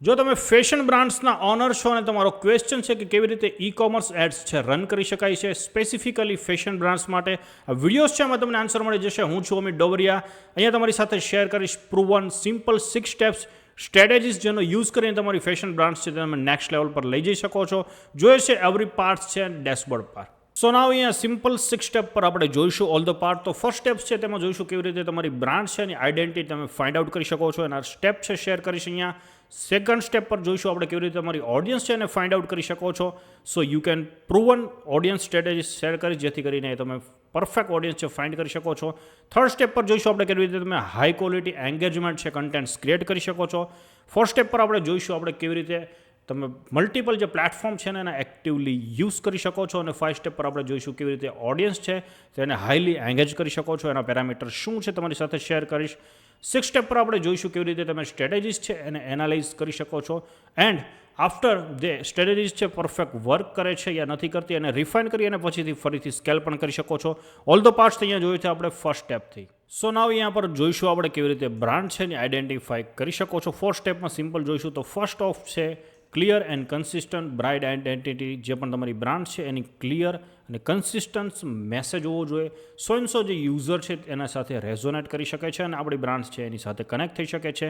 જો તમે fashion બ્રાન્ડ્સના honour છો અને તમારો ક્વેશ્ચન છે કે કેવી રીતે ઈ કોમર્સ એડ્સ છે રન કરી શકાય છે સ્પેસિફિકલી ફેશન બ્રાન્ડ્સ માટે આ વિડીયોઝ છે એમાં તમને આન્સર મળી જશે. હું છું અમિત ડોબરિયા. અહીંયા તમારી સાથે શેર કરીશ પ્રૂવન સિમ્પલ 6 સ્ટેપ્સ સ્ટ્રેટેજીસ જેનો યુઝ કરીને તમારી ફેશન બ્રાન્ડ્સ છે તમે નેક્સ્ટ લેવલ પર લઈ જઈ શકો છો. જોઈએ છે એવરી પાર્ટ છે ડેશબોર્ડ પર. સો નાવ અહીંયા સિમ્પલ 6 સ્ટેપ પર આપણે જોઈશું ઓલ ધ પાર્ટ. તો ફર્સ્ટ સ્ટેપ છે તેમાં જોઈશું કેવી રીતે તમારી બ્રાન્ડ છે એની આઈડેન્ટિટી તમે ફાઇન્ડ આઉટ કરી શકો છો. એના સ્ટેપ છે શેર કરીશ અહીંયા. સેકન્ડ સ્ટેપ પર જોઈશું આપણે કેવી રીતે તમારી ઓડિયન્સ છે એને ફાઇન્ડ આઉટ કરી શકો છો. સો you can proven audience strategy share કરી જેથી કરીને તમે પરફેક્ટ ઓડિયન્સ છે ફાઇન્ડ કરી શકો છો. થર્ડ સ્ટેપ પર જોઈશું આપણે કેવી રીતે તમે હાઈ ક્વોલિટી એન્ગેજમેન્ટ છે કન્ટેન્ટ્સ ક્રિએટ કરી શકો છો. ફોર્થ સ્ટેપ પર આપણે જોઈશું આપણે કેવી રીતે તમે મલ્ટિપલ જે પ્લેટફોર્મ છે ને એને એક્ટિવલી યુઝ કરી શકો છો. અને 5 સ્ટેપ પર આપણે જોઈશું કેવી રીતે ઓડિયન્સ છે તેને હાઈલી એંગેજ કરી શકો છો. એના પેરામીટર શું છે તમારી સાથે શેર કરીશ. 6 સ્ટેપ પર આપણે જોઈશું કેવી રીતે તમે સ્ટ્રેટેજીસ છે એને એનાલાઇઝ કરી શકો છો. એન્ડ આફ્ટર જે સ્ટ્રેટેજીસ છે પરફેક્ટ વર્ક કરે છે યા નથી કરતી એને રિફાઇન કરી અને પછીથી ફરીથી સ્કેલ પણ કરી શકો છો. ઓલ ધ પાર્ટ્સ અહીંયા જોયું છે આપણે ફર્સ્ટ સ્ટેપથી. સો નાવ અહીંયા પર જોઈશું આપણે કેવી રીતે બ્રાન્ડ છે એની આઈડેન્ટિફાઈ કરી શકો છો. 4 સ્ટેપમાં સિમ્પલ જોઈશું. તો ફર્સ્ટ ઓફ છે clear and consistent brand identity. જે પણ તમારી બ્રાન્ડ છે એની ક્લિયર અને કન્સિસ્ટન્ટ મેસેજ હોવો જોઈએ. સો જે યુઝર છે એના સાથે રેઝોનેટ કરી શકે છે અને આપણી બ્રાન્ડ છે એની સાથે કનેક્ટ થઈ શકે છે.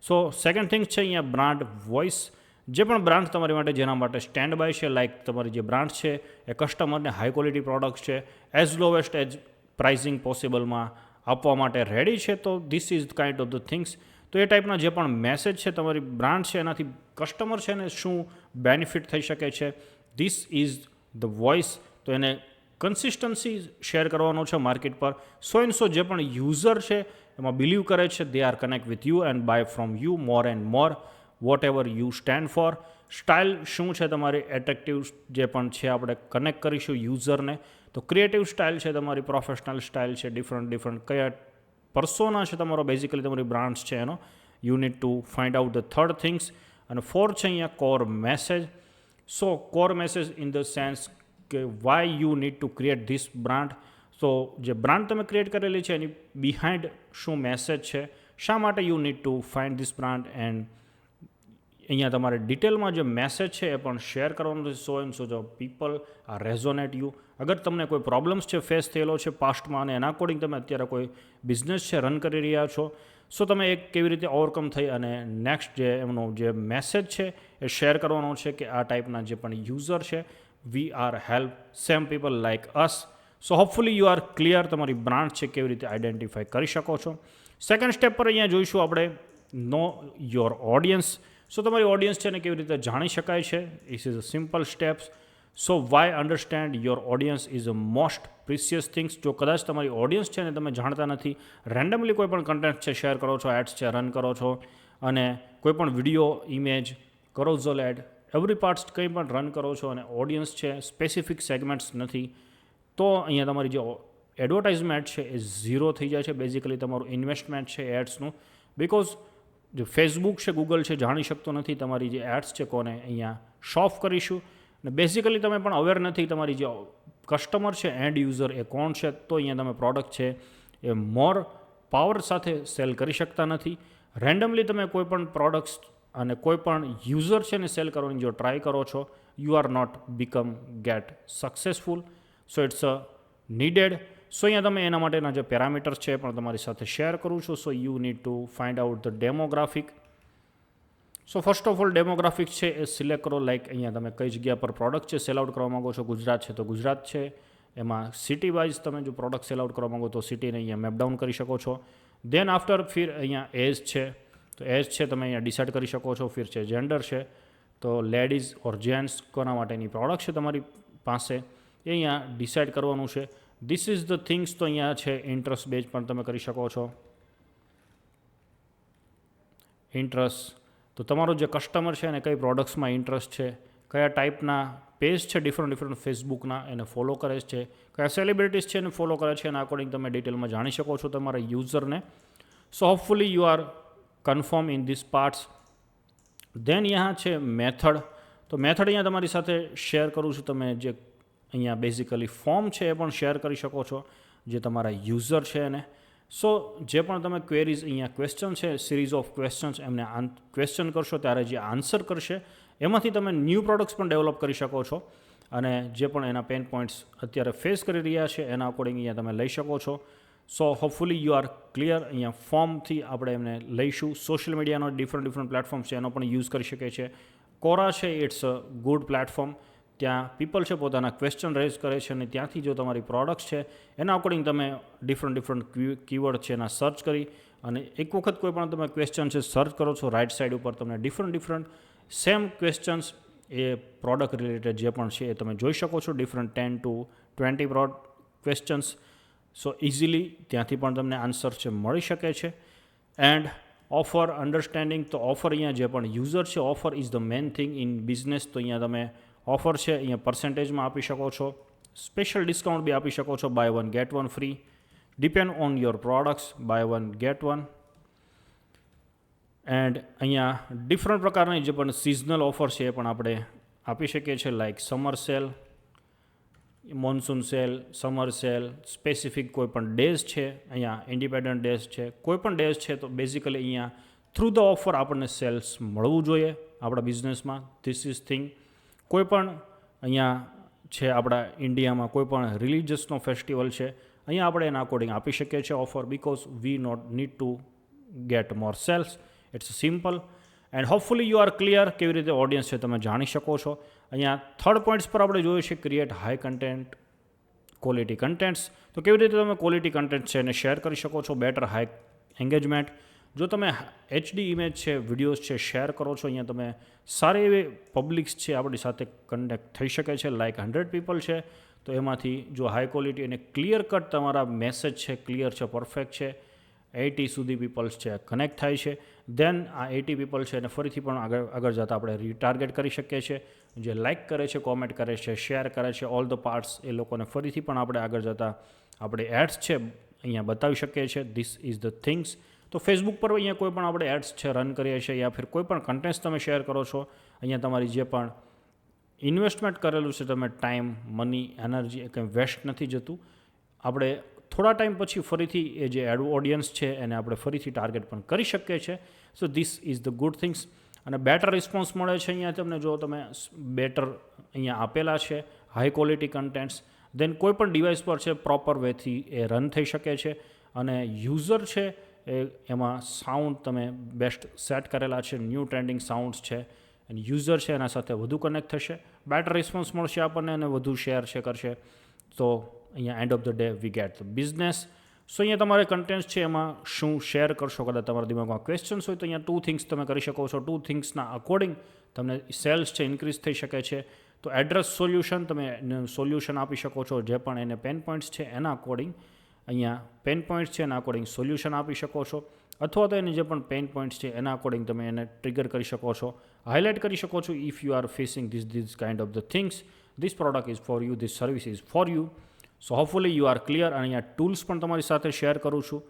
સો સેકન્ડ થિંગ છે અહીંયા બ્રાન્ડ વોઇસ. જે પણ બ્રાન્ડ તમારી માટે જેના માટે સ્ટેન્ડ બાય છે લાઇક તમારી જે બ્રાન્ડ છે એ કસ્ટમરને હાઈ ક્વોલિટી પ્રોડક્ટ છે એઝ લોવેસ્ટ એજ પ્રાઇસિંગ પોસિબલમાં આપવા માટે રેડી છે. તો this is kind of the things. તો એ ટાઈપના જે પણ મેસેજ છે તમારી બ્રાન્ડ છે એનાથી કસ્ટમર છે ને શું બેનિફિટ થઈ શકે છે ધીસ ઇઝ ધ વોઇસ. તો એને કન્સિસ્ટન્સી શેર કરવાનો છે માર્કેટ પર. સો જે પણ યુઝર છે એમાં બિલીવ કરે છે they are connect with you and buy from you more and more whatever you stand for. Style શું છે તમારી એટ્રેક્ટિવ જે પણ છે આપણે કનેક્ટ કરીશું યુઝરને. તો ક્રિએટિવ સ્ટાઇલ છે તમારી પ્રોફેશનલ સ્ટાઇલ છે ડિફરન્ટ કયા પર્સોના છે તમારો બેઝિકલી તમારી બ્રાન્ડ્સ છે એનો you need to find out the third things. અને ફોર્થ છે અહીંયા core message. So core message in the sense કે why you need to create this brand. તો જે બ્રાન્ડ તમે ક્રિએટ કરેલી છે એની બિહાઇન્ડ શું મેસેજ છે, શા માટે you need to find this brand. And અહીંયા તમારે ડિટેલમાં જે મેસેજ છે એ પણ શેર કરવાનું છે. સો જો પીપલ આર રેઝોનેટ યુ. અગર તમને કોઈ પ્રોબ્લેમ્સ છે ફેસ થયેલો છે પાસ્ટમાં અને એના અકોર્ડિંગ તમે અત્યારે કોઈ બિઝનેસ છે રન કરી રહ્યા છો સો તમે એક કેવી રીતે ઓવરકમ થઈ અને નેક્સ્ટ જે એમનો જે મેસેજ છે એ શેર કરવાનો છે કે આ ટાઈપના જે પણ યુઝર છે we are help same people like us. So hopefully you are clear તમારી બ્રાન્ડ છે કેવી રીતે આઈડેન્ટિફાઈ કરી શકો છો. સેકન્ડ સ્ટેપ પર અહીંયા જોઈશું આપણે નો યોર ઓડિયન્સ. સો તમારી ઓડિયન્સ છે ને કેવી રીતે જાણી શકાય છે. It is a simple steps. So why understand your audience is a most precious things. જો કદાચ તમારી ઓડિયન્સ છે ને તમે જાણતા નથી રેન્ડમલી કોઈ પણ કન્ટેન્ટ છે શેર કરો છો એડ્સ છે રન કરો છો અને કોઈ પણ video image carousel ad every parts કંઈ પણ રન કરો છો અને ઓડિયન્સ છે સ્પેસિફિક સેગમેન્ટ્સ નથી તો અહીંયા તમારી જે એડવર્ટાઇઝમેન્ટ છે એ ઝીરો થઈ જાય છે. બેઝિકલી તમારું ઇન્વેસ્ટમેન્ટ છે એડ્સનું. બિકોઝ જે ફેસબુક છે ગૂગલ છે જાણી શકતો નથી તમારી જે એડ્સ છે કોને અહીંયા શો ઓફ કરીશું. ને બેઝિકલી તમે પણ અવેર નથી તમારી જે કસ્ટમર છે એન્ડ યુઝર એ કોણ છે. તો અહીંયા તમે પ્રોડક્ટ છે એ મોર પાવર સાથે સેલ કરી શકતા નથી. રેન્ડમલી તમે કોઈ પણ પ્રોડક્ટ્સ અને કોઈ પણ યુઝર છે ને સેલ કરવાની જો ટ્રાય કરો છો you are not become get successful. So it's a needed. So અહીંયા તમે એના માટેના જે પેરામીટર્સ છે એ પણ તમારી સાથે શેર કરું છું. So you need to find out the demographic. So first of all demographic છે એ સિલેક્ટ કરો. લાઇક અહીંયા તમે કઈ જગ્યા પર પ્રોડક્ટ છે સેલ આઉટ કરવા માગો છો. ગુજરાત છે તો ગુજરાત છે. એમાં સિટી વાઇઝ તમે જો પ્રોડક્ટ સેલ આઉટ કરવા માગો તો સિટીને અહીંયા મેપ ડાઉન કરી શકો છો. દેન આફ્ટર ફિર અહીંયા એજ છે તો એજ છે તમે અહીંયા ડિસાઇડ કરી શકો છો. ફિર છે જેન્ડર છે તો લેડીઝ ઓર જેન્ટ્સ કોના માટેની પ્રોડક્ટ છે તમારી પાસે એ અહીંયા ડિસાઇડ કરવાનું છે. This is the things. તો અહીંયા છે ઇન્ટરેસ્ટ બેઝ પણ તમે કરી શકો છો. ઇન્ટરેસ્ટ તો તમારો જે કસ્ટમર છે એને કઈ પ્રોડક્ટ્સમાં ઇન્ટરેસ્ટ છે, કયા ટાઈપના પેજ છે ડિફરન્ટ ફેસબુકના એને ફોલો કરે છે, કયા સેલિબ્રિટીઝ છે એને ફોલો કરે છે એના અકોર્ડિંગ તમે ડિટેલમાં જાણી શકો છો તમારા યુઝરને. So hopefully you are confirm in this parts. Then અહીંયા છે મેથડ. તો મેથડ અહીંયા તમારી સાથે શેર કરું છું. તમે જે અહીંયા બેઝિકલી ફોર્મ છે એ પણ શેર કરી શકો છો જે તમારા યુઝર છે એને. સો જે પણ તમે ક્વેરીઝ અહીંયા ક્વેશ્ચન છે, સિરીઝ ઓફ ક્વેશ્ચન્સ, એમને ક્વેશ્ચન કરશો ત્યારે જે આન્સર કરશે એમાંથી તમે ન્યૂ પ્રોડક્ટ્સ પણ ડેવલપ કરી શકો છો. અને જે પણ એના પેન પોઈન્ટ્સ અત્યારે ફેસ કરી રહ્યા છે એના અકોર્ડિંગ અહીંયા તમે લઈ શકો છો. સો હોપફુલી યુ આર ક્લિયર. અહીંયા ફોર્મથી આપણે એમને લઈશું. સોશિયલ મીડિયાનો ડિફરન્ટ પ્લેટફોર્મ છે એનો પણ યુઝ કરી શકે છે. કોરા છે ઇટ્સ અ ગુડ પ્લેટફોર્મ. ત્યાં પીપલ છે પોતાના ક્વેશ્ચન રેઝ કરે છે અને ત્યાંથી જો તમારી પ્રોડક્ટ્સ છે એના અકોર્ડિંગ તમે ડિફરન્ટ કીવર્ડ છે એના સર્ચ કરી અને એક વખત કોઈ પણ તમે ક્વેશ્ચન છે સર્ચ કરો છો, રાઇટ સાઈડ ઉપર તમને ડિફરન્ટ સેમ ક્વેશ્ચન્સ એ પ્રોડક્ટ રિલેટેડ જે પણ છે એ તમે જોઈ શકો છો. Different 10 to 20 questions. So easily ત્યાંથી પણ તમને આન્સર છે મળી શકે છે. એન્ડ ઓફર અન્ડરસ્ટેન્ડિંગ, તો ઓફર અહીંયા જે પણ યુઝર છે, offer is the main thing in business. તો અહીંયા તમે ઓફર છે અહીંયા પર્સન્ટેજમાં આપી શકો છો, સ્પેશિયલ ડિસ્કાઉન્ટ બી આપી શકો છો, buy 1 get 1 free, depend on your products, buy 1 get 1. And અહીંયા ડિફરન્ટ પ્રકારની જે પણ સિઝનલ ઓફર છે એ પણ આપણે આપી શકીએ છીએ, like summer sale, monsoon sale, summer sale, specific કોઈ પણ ડેઝ છે, અહીંયા ઇન્ડિપેન્ડન્ટ ડેઝ છે, કોઈ પણ ડેઝ છે. તો બેઝિકલી અહીંયા થ્રુ ધ ઓફર આપણને સેલ્સ મળવું જોઈએ આપણા બિઝનેસમાં. This is thing. કોઈ પણ અહીંયા છે આપણા ઇન્ડિયામાં કોઈ પણ રિલિજિયસનો ફેસ્ટિવલ છે, અહીંયા આપણે એના અકોર્ડિંગ આપી શકીએ છીએ offer, because we not need to get more sales. It's simple. And hopefully you are clear કેવી રીતે ઓડિયન્સ છે તમે જાણી શકો છો. અહીંયા થર્ડ પોઈન્ટ્સ પર આપણે જોયું છે create high content, quality contents. તો કેવી રીતે તમે ક્વોલિટી કન્ટેન્ટ છે એને શેર કરી શકો છો, બેટર હાઈ એન્ગેજમેન્ટ. જો તમે HD ઇમેજ છે, વિડીયોઝ છે શેર કરો છો, અહીંયા તમે સારી એવી પબ્લિક્સ છે આપણી સાથે કનેક્ટ થઈ શકે છે, લાઇક 100 પીપલ છે. તો એમાંથી જો હાઈ ક્વોલિટી અને ક્લિયર કટ તમારા મેસેજ છે, ક્લિયર છે, પરફેક્ટ છે, 80 સુધી પીપલ્સ છે કનેક્ટ થાય છે, દેન આ 80 પીપલ છે અને ફરીથી પણ આગળ જતાં આપણે રીટાર્ગેટ કરી શકીએ છીએ. જે લાઇક કરે છે, કોમેન્ટ કરે છે, શેર કરે છે, ઓલ ધ પાર્ટ્સ, એ લોકોને ફરીથી પણ આપણે આગળ જતાં આપણે એડ્સ છે અહીંયા બતાવી શકીએ છીએ. This is the things. તો ફેસબુક પર અહીંયા કોઈ પણ આપણે એડ્સ છે રન કરીએ છીએ યા ફિર કોઈ પણ કન્ટેન્ટ્સ તમે શેર કરો છો, અહીંયા તમારી જે પણ ઇન્વેસ્ટમેન્ટ કરેલું છે તમે ટાઈમ, મની, એનર્જી એ કંઈ વેસ્ટ નથી જતું. આપણે થોડા ટાઈમ પછી ફરીથી એ જે ઓડિયન્સ છે એને આપણે ફરીથી ટાર્ગેટ પણ કરી શકીએ છીએ. So this is the good things. અને બેટર રિસ્પોન્સ મળે છે અહીંયા તમને. જો તમે બેટર અહીંયા આપેલા છે, હાઈ ક્વોલિટી કન્ટેન્ટ્સ, દેન કોઈ પણ ડિવાઇસ પર છે પ્રોપર વેથી એ રન થઈ શકે છે. અને યુઝર છે એમાં સાઉન્ડ તમે બેસ્ટ સેટ કરેલા છે, ન્યૂ ટ્રેન્ડિંગ સાઉન્ડ્સ છે, અને યુઝર છે એના સાથે વધુ કનેક્ટ થશે, બેટર રિસ્પોન્સ મળશે આપણને અને વધુ શેર છે કરશે. તો અહીંયા end of the day we get the business. So અહીંયા તમારે કન્ટેન્ટ્સ છે એમાં શું શેર કરશો, કદાચ તમારા દિમાગમાં ક્વેશ્ચન્સ હોય તો અહીંયા 2 થિંગ્સ તમે કરી શકો છો. 2 થિંગ્સના અકોર્ડિંગ તમને સેલ્સ છે ઇન્ક્રીઝ થઈ શકે છે. તો એડ્રેસ સોલ્યુશન, તમે સોલ્યુશન આપી શકો છો, જે પણ એને પેન પોઈન્ટ્સ છે એના અકોર્ડિંગ અહીંયા પેન પોઈન્ટ્સ છે એના અકોર્ડિંગ સોલ્યુશન આપી શકો છો. અથવા તો એને જે પણ પેન પોઈન્ટ્સ છે એના અકોર્ડિંગ તમે એને ટ્રિગર કરી શકો છો, હાઇલાઇટ કરી શકો છો. If you are facing this kind of the things, this product is for you, this service is for you. So hopefully you are clear. અને અહીંયા ટૂલ્સ પણ તમારી સાથે શેર કરું છું.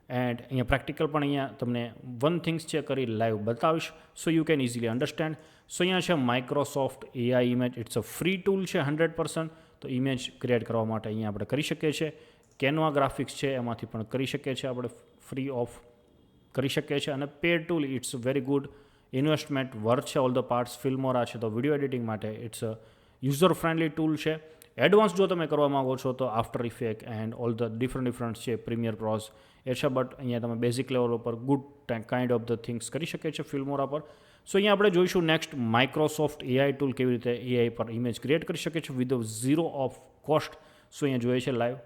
એન્ડ અહીંયા પ્રેક્ટિકલ પણ અહીંયા તમને 1 થિંગ્સ છે કરી લાઈવ બતાવીશ, so you can easily understand. So અહીંયા છે Microsoft AI image. It's a free tool છે 100%. તો ઇમેજ ક્રિએટ કરવા માટે અહીંયા આપણે કરી શકીએ છીએ. કેનવા ગ્રાફિક્સ છે એમાંથી પણ કરી શકીએ છીએ આપણે, ફ્રી ઓફ કરી શકીએ છીએ. અને paid tool, it's very good investment worth છે. ઓલ ધ પાર્ટ્સ, ફિલ્મોરા છે તો વિડીયો એડિટિંગ માટે it's a user friendly tool છે. એડવાન્સ જો તમે કરવા માગો છો તો after effect and all the different છે, પ્રીમિયર પ્રોઝ એ છે. બટ અહીંયા તમે બેઝિક લેવલ ઉપર good kind of the things કરી શકીએ છીએ ફિલ્મોરા પર. સો અહીંયા આપણે જોઈશું નેક્સ્ટ માઇક્રોસોફ્ટ AI ટૂલ કેવી રીતે AI પર ઇમેજ ક્રિએટ કરી શકે છે વિથ ઝીરો ઓફ કોસ્ટ. સો અહીંયા જોઈએ છે લાઈવ.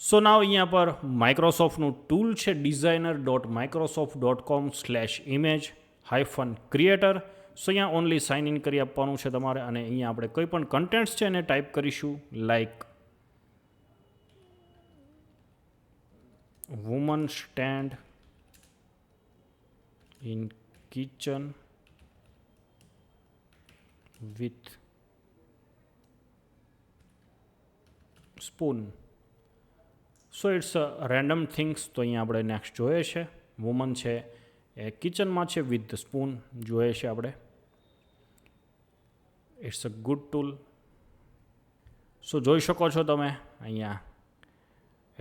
સો નાવ અહીંયા પર માઇક્રોસોફ્ટનું ટૂલ છે designer.microsoft.com/image-creator. સો અહીંયા ઓનલી સાઇન ઇન કરી આપવાનું છે તમારે. અને અહીંયા આપણે કોઈ પણ કન્ટેન્ટ્સ છે એને ટાઈપ કરીશું, like woman stand in kitchen with spoon. So it's random things. તો અહીંયા આપણે નેક્સ્ટ જોઈએ છે, વુમન છે એ કિચનમાં છે વિથ ધ સ્પૂન જોઈએ છે આપણે. It's a good tool. So જોઈ શકો છો તમે અહીંયા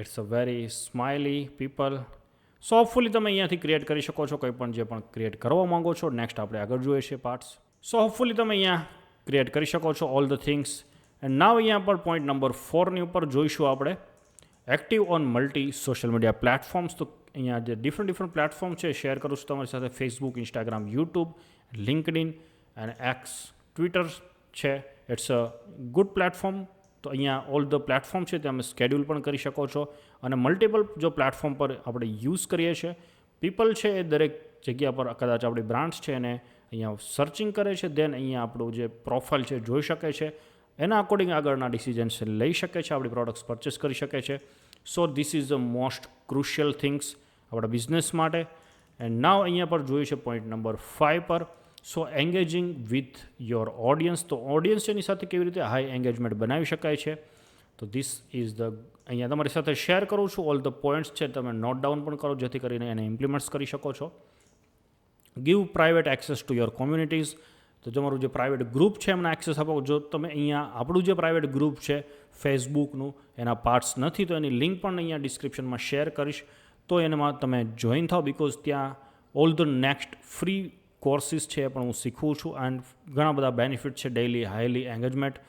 it's a very smiley people. So hopefully તમે અહીંયાથી ક્રિએટ કરી શકો છો કંઈ પણ જે પણ ક્રિએટ કરવા માંગો છો. નેક્સ્ટ આપણે આગળ જોઈએ છીએ પાર્ટ્સ. સો હોપફુલી તમે અહીંયા ક્રિએટ કરી શકો છો all the things. And now અહીંયા પર પોઈન્ટ નંબર 4ની ઉપર જોઈશું આપણે active on multi social media platforms. તો અહીંયા જે ડિફરન્ટ પ્લેટફોર્મ છે શેર કરું છું તમારી સાથે. ફેસબુક, ઇન્સ્ટાગ્રામ, યુટ્યુબ, લિંક્ડઇન અને એક્સ, ટ્વિટર છે. It's a good platform. તો અહીંયા ઓલ ધ પ્લેટફોર્મ છે તે અમે સ્કેડ્યુલ પણ કરી શકો છો. અને મલ્ટિપલ જો પ્લેટફોર્મ પર આપણે યુઝ કરીએ છીએ, પીપલ છે એ દરેક જગ્યા પર કદાચ આપણી બ્રાન્ડ્સ છે એને અહીંયા સર્ચિંગ કરે છે, દેન અહીંયા આપણું જે પ્રોફાઇલ છે જોઈ શકે છે. એના અકોર્ડિંગ આગળના ડિસિઝન્સ લઈ શકે છે, આપણી પ્રોડક્ટ્સ પરચેસ કરી શકે છે. So this is the most crucial things આપણા બિઝનેસ માટે. એન્ડ નાવ અહીંયા પર જોયું છે પોઈન્ટ નંબર 5 પર. સો એન્ગેજિંગ વિથ યોર ઓડિયન્સ. તો ઓડિયન્સ એની સાથે કેવી રીતે હાઈ એન્ગેજમેન્ટ બનાવી શકાય છે. તો ધીસ ઇઝ ધ અહીંયા તમારી સાથે શેર કરું છું ઓલ ધ પોઈન્ટ્સ છે, તમે નોટ ડાઉન પણ કરો જેથી કરીને એને ઇમ્પ્લિમેન્ટ્સ કરી શકો છો. Give private access to your communities. તો તમારું જે પ્રાઇવેટ ગ્રુપ છે એમને એક્સેસ આપો. જો તમે અહીંયા આપણું જે પ્રાઇવેટ ગ્રુપ છે ફેસબુકનું એના પાર્ટ્સ નથી તો એની લિંક પણ અહીંયા ડિસ્ક્રિપ્શનમાં શેર કરીશ. તો એમાં તમે જોઈન થાઓ, બિકોઝ ત્યાં all the next free courses છે એ પણ હું શીખવું છું. એન્ડ ઘણા બધા બેનિફિટ છે. ડેઇલી હાઈલી એન્ગેજમેન્ટ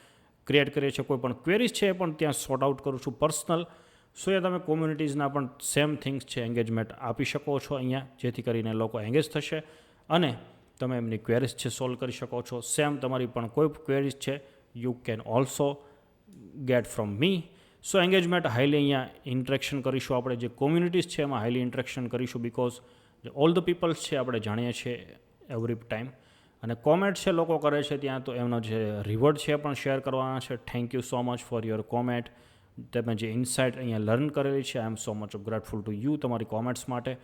ક્રિએટ કરીએ છીએ. કોઈ પણ ક્વેરીઝ છે એ પણ ત્યાં સોર્ટ આઉટ કરું છું પર્સનલ. સો એ તમે કોમ્યુનિટીઝના પણ સેમ થિંગ્સ છે એન્ગેજમેન્ટ આપી શકો છો અહીંયા, જેથી કરીને લોકો એન્ગેજ થશે અને તમે એમની ક્વેરીઝ છે સોલ્વ કરી શકો છો. સેમ તમારી પણ કોઈ ક્વેરીઝ છે you can also get from me. So engagement highly અહીંયા ઇન્ટરેક્શન કરીશું. આપણે જે કોમ્યુનિટીઝ છે એમાં હાઈલી ઇન્ટરેક્શન કરીશું, બિકોઝ ઓલ ધ પીપલ્સ છે આપણે જાણીએ છીએ એવરી ટાઈમ. અને કોમેન્ટ છે લોકો કરે છે ત્યાં, તો એમનો જે રિવોર્ડ છે પણ શેર કરવાના છે. Thank you so much for your comment. તમે જે ઇન્સાઇટ અહીંયા લર્ન કરેલી છે, I am so much grateful to you તમારી કોમેન્ટ્સ માટે.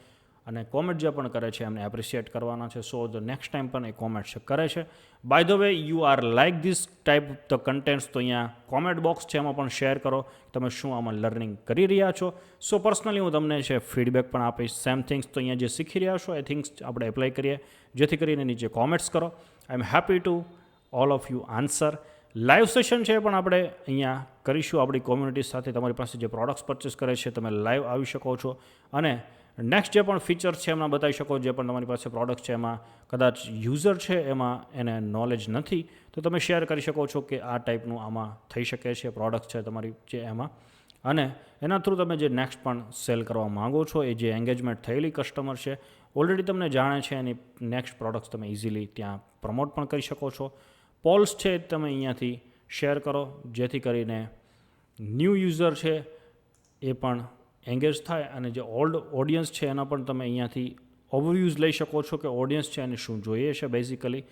અને કોમેન્ટ જે પણ કરે છે એમને એપ્રિશિએટ કરવાના છે. સો ધ નેક્સ્ટ ટાઈમ પણ એ કોમેન્ટ કરે છે. By the way you are like this type the contents. તો અહીંયા કોમેન્ટ બોક્સ છે એમાં પણ શેર કરો તમે શું આમાં લર્નિંગ કરી રહ્યા છો. સો પર્સનલી હું તમને છે ફીડબેક પણ આપીશ. સેમ થિંગ્સ તો અહીંયા જે શીખી રહ્યા છો એ થિંગ્સ આપણે એપ્લાય કરીએ, જેથી કરીને નીચે કોમેન્ટ્સ કરો. I am happy to all of you answer. Live session છે પણ આપણે અહીંયા કરીશું આપણી કોમ્યુનિટી સાથે. તમારી પાસે જે પ્રોડક્ટ્સ પરચેસ કરે છે તમે લાઈવ આવી શકો છો અને નેક્સ્ટ જે પણ ફીચર છે એમાં બતાવી શકો. જે પણ તમારી પાસે પ્રોડક્ટ છે એમાં કદાચ યુઝર છે એમાં એને નોલેજ નથી, તો તમે શેર કરી શકો છો કે આ ટાઈપનું આમાં થઈ શકે છે પ્રોડક્ટ છે તમારી જે એમાં. અને એના થ્રુ તમે જે નેક્સ્ટ પણ સેલ કરવા માગો છો એ જે એન્ગેજમેન્ટ થયેલી કસ્ટમર છે ઓલરેડી તમને જાણે છે, એની નેક્સ્ટ પ્રોડક્ટ્સ તમે ઇઝીલી ત્યાં પ્રમોટ પણ કરી શકો છો. પોલ્સ છે તમે અહીંયાથી શેર કરો, જેથી કરીને ન્યૂ યુઝર છે એ પણ એંગેજ થાય અને જે ઓલ્ડ ઓડિયન્સ છે એના પણ તમે અહીંયાથી ઓવરવ્યૂઝ લઈ શકો છો કે ઓડિયન્સ છે એને શું જોઈએ છે. બેઝિકલી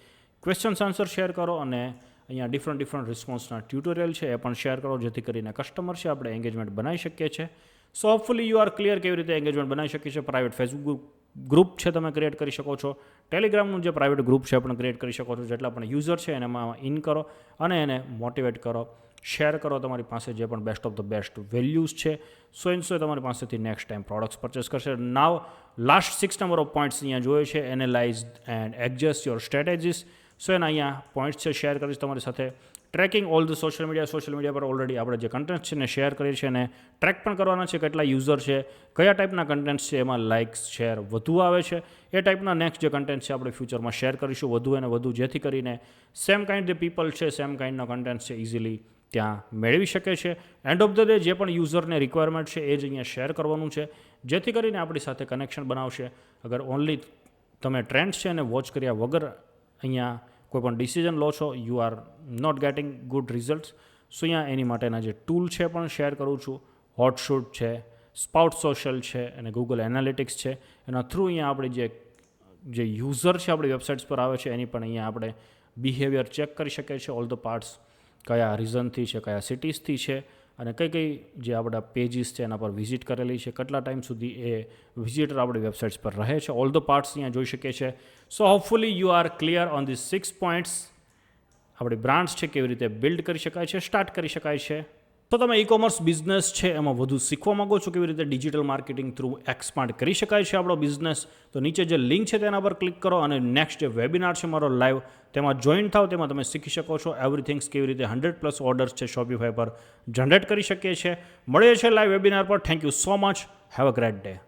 ક્વેશ્ચન્સ આન્સર શેર કરો અને અહીંયા ડિફરન્ટ રિસ્પોન્સના ટ્યુટોરિયલ છે એ પણ શેર કરો, જેથી કરીને કસ્ટમર છે આપણે એંગેજમેન્ટ બનાવી શકીએ છીએ. So hopefully you are clear કેવી રીતે એંગેજમેન્ટ બનાવી શકીએ છીએ. પ્રાઇવેટ ફેસબુક ગ્રુપ છે તમે ક્રિએટ કરી શકો છો. ટેલિગ્રામનું જે પ્રાઇવેટ ગ્રુપ છે પણ ક્રિએટ કરી શકો છો. જેટલા પણ યુઝર છે એને એમાં ઇન કરો અને એને મોટિવેટ કરો, શેર કરો. તમારી પાસે જે પણ best of the best values છે સો તમારી પાસેથી નેક્સ્ટ ટાઈમ પ્રોડક્ટ્સ પરચેસ કરશે. Now last 6 number of points અહીંયા જોઈએ છે. Analyse and adjust your strategies. So એના અહીંયા પોઈન્ટ્સ છે શેર કરીશ તમારી સાથે. Tracking all the social media પર ઓલરેડી આપણે જે કન્ટેન્ટ છે એને શેર કરીએ છીએ અને ટ્રેક પણ કરવાના છે કેટલા યુઝર છે, કયા ટાઈપના કન્ટેન્ટ છે એમાં લાઇક્સ શેર વધુ આવે છે. એ ટાઈપના નેક્સ્ટ જે કન્ટેન્ટ છે આપણે ફ્યુચરમાં શેર કરીશું વધુ અને વધુ, જેથી કરીને સેમ કાઇન્ડ જે પીપલ છે સેમ કાઇન્ડના કન્ટેન્ટ છે ઇઝીલી ત્યાં મેળવી શકે છે. એન્ડ ઓફ ધ ડે જે પણ યુઝરને રિક્વાયરમેન્ટ છે એ જ અહીંયા શેર કરવાનું છે, જેથી કરીને આપણી સાથે કનેક્શન બનાવશે. અગર ઓનલી તમે ટ્રેન્ડ્સ છે એને વોચ કર્યા વગર અહીંયા કોઈ પણ ડિસિઝન લો છો, you are not getting good results. So અહીંયા એની માટેના જે ટૂલ છે પણ શેર કરું છું. હોટશૂટ છે, સ્પાઉટ સોશિયલ છે અને ગૂગલ એનાલિટિક્સ છે. એના થ્રુ અહીંયા આપણી જે યુઝર છે આપણી વેબસાઇટ્સ પર આવે છે એની પણ અહીંયા આપણે બિહેવિયર ચેક કરી શકીએ છીએ. ઓલ ધ પાર્ટ્સ કયા રીઝનથી છે, કયા સિટીઝથી છે અને કઈ જે આપણા પેજીસ છે એના પર વિઝિટ કરેલી છે, કેટલા ટાઈમ સુધી એ વિઝિટર આપણી વેબસાઇટ્સ પર રહે છે. ઓલ ધ પાર્ટ્સ અહીંયા જોઈ શકીએ છીએ. So hopefully you are clear on this 6 points. આપણી બ્રાન્ડ્સ છે કેવી રીતે બિલ્ડ કરી શકાય છે, સ્ટાર્ટ કરી શકાય છે. તો તમે ઈ કોમર્સ બિઝનેસ છે એમાં વધુ શીખવા માંગો છો, કેવી રીતે ડિજિટલ માર્કેટિંગ થ્રુ એક્સપાન્ડ કરી શકાય છે આપણો બિઝનેસ, તો નીચે જે લિંક છે તેના પર ક્લિક કરો અને નેક્સ્ટ જે વેબિનાર છે મારો લાઈવ તેમાં જોઈન થાવ. તેમાં તમે શીખી શકો છો એવરીથિંગ્સ કેવી રીતે 100+ ઓર્ડર્સ છે શોપિફાઈ પર જનરેટ કરી શકીએ છીએ. મળીએ છીએ લાઈવ વેબિનાર પર. Thank you so much. Have a great day.